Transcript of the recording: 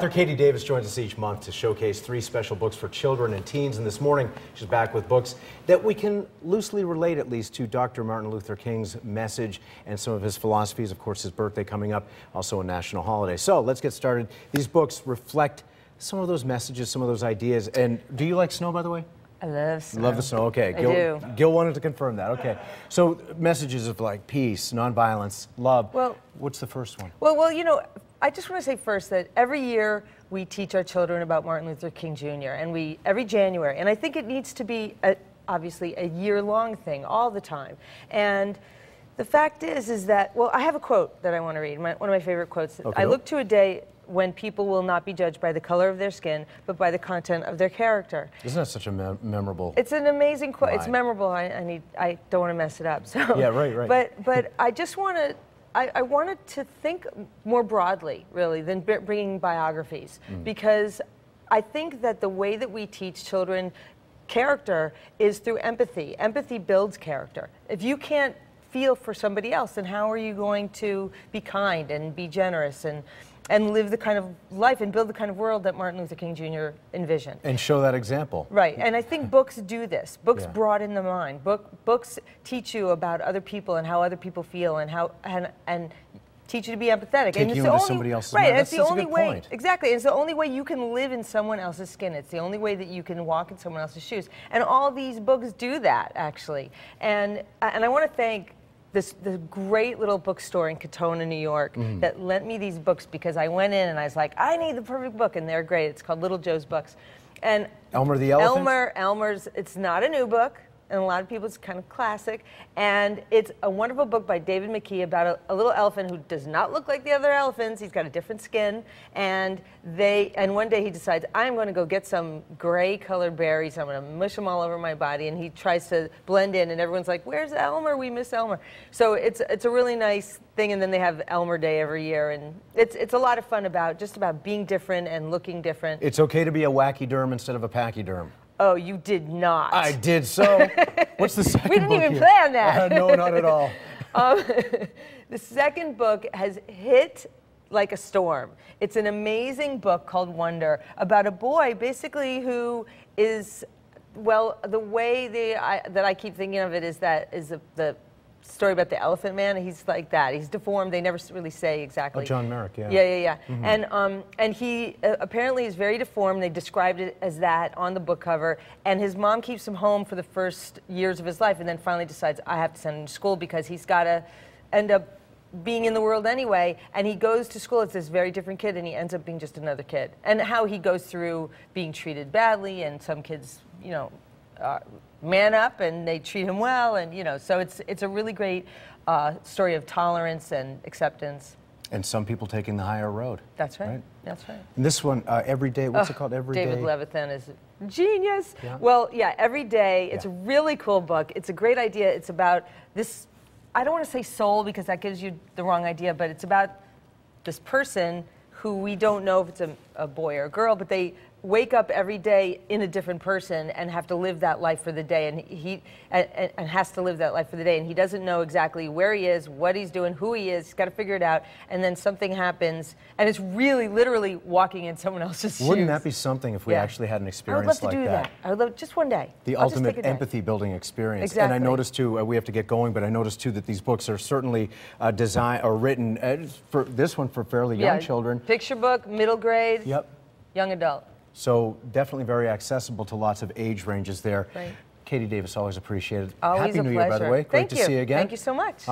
Author Katie Davis joins us each month to showcase 3 special books for children and teens, and this morning she's back with books that we can loosely relate at least to Dr. Martin Luther King's message and some of his philosophies. Of course, his birthday coming up, also a national holiday. So let's get started. These books reflect some of those messages, some of those ideas. And do you like snow, by the way? I love snow. Love the snow, okay. I do. Gil wanted to confirm that, okay. So messages of like peace, nonviolence, love. Well, what's the first one? Well, you know, I just want to say first that every year we teach our children about Martin Luther King Jr. and every January, and I think it needs to be obviously a year-long thing all the time. And the fact is that, well, I have a quote that I want to read, one of my favorite quotes. Okay. I look to a day when people will not be judged by the color of their skin, but by the content of their character. Isn't that such a memorable? It's an amazing quote. line. It's memorable. I don't want to mess it up. So yeah, right. But I just want to. I wanted to think more broadly, really, than bringing biographies, because I think that the way that we teach children character is through empathy. Empathy builds character. If you can't feel for somebody else, then how are you going to be kind and be generous and live the kind of life and build the kind of world that Martin Luther King Jr. envisioned? And show that example. Right, and I think books do this. Books Yeah. broaden the mind. Books teach you about other people and how other people feel and teach you to be empathetic. Take and it's you the into only, somebody else's right, mind. and it's That's the a only good way. point. Exactly, it's the only way you can live in someone else's skin. It's the only way that you can walk in someone else's shoes. And all these books do that, actually. And I want to thank the great little bookstore in Katona, New York, that lent me these books, because I went in and I was like, I need the perfect book, and they're great. It's called Little Joe's Books. And Elmer the Elephant? Elmer's, it's not a new book, and a lot of people, it's kind of classic, and it's a wonderful book by David McKee about a little elephant who does not look like the other elephants. He's got a different skin, and one day he decides, I'm going to go get some gray colored berries, I'm going to mush them all over my body, and he tries to blend in, and everyone's like, where's Elmer? We miss Elmer. So it's a really nice thing, and then they have Elmer Day every year, and it's a lot of fun about being different and looking different. It's okay to be a wachyderm instead of a pachyderm. Oh, you did not. I did so. What's the second book? We didn't even here? plan that. No, not at all. The second book has hit like a storm. It's an amazing book called Wonder, about a boy basically who is, well, the way that I keep thinking of it is the story about the Elephant Man. He's like that. He's deformed. They never really say exactly. Oh, John Merrick, yeah. Yeah. And he apparently is very deformed. They described it as that on the book cover. And his mom keeps him home for the first years of his life, and then finally decides, I have to send him to school because he's got to end up being in the world anyway. And he goes to school. It's this very different kid, and he ends up being just another kid. And how he goes through being treated badly, and some kids, you know, man up and they treat him well, and you know, so it's a really great story of tolerance and acceptance. And some people taking the higher road. That's right. That's right. And this one, Every Day, what's it called? Every Day? David Levithan is a genius. Yeah. Well, yeah, Every Day. It's a really cool book. It's a great idea. It's about this, I don't want to say soul because that gives you the wrong idea, but it's about this person who we don't know if it's a boy or a girl, but they wake up every day in a different person and have to live that life for the day, and he has to live that life for the day, and he doesn't know exactly where he is, what he's doing, who he is. He's got to figure it out, and then something happens, and it's really literally walking in someone else's shoes. Wouldn't that be something if we actually had an experience like that? I would love to do that. I would love just one day. The ultimate empathy building experience. Exactly. And I noticed too, we have to get going, but I noticed too that these books are certainly designed or written for this one for fairly young children. Picture book, middle grade, young adult. So definitely very accessible to lots of age ranges there. Right. Katie Davis, always appreciated. Always Happy a New pleasure. Year, by the way. Great to see you again. Thank you so much.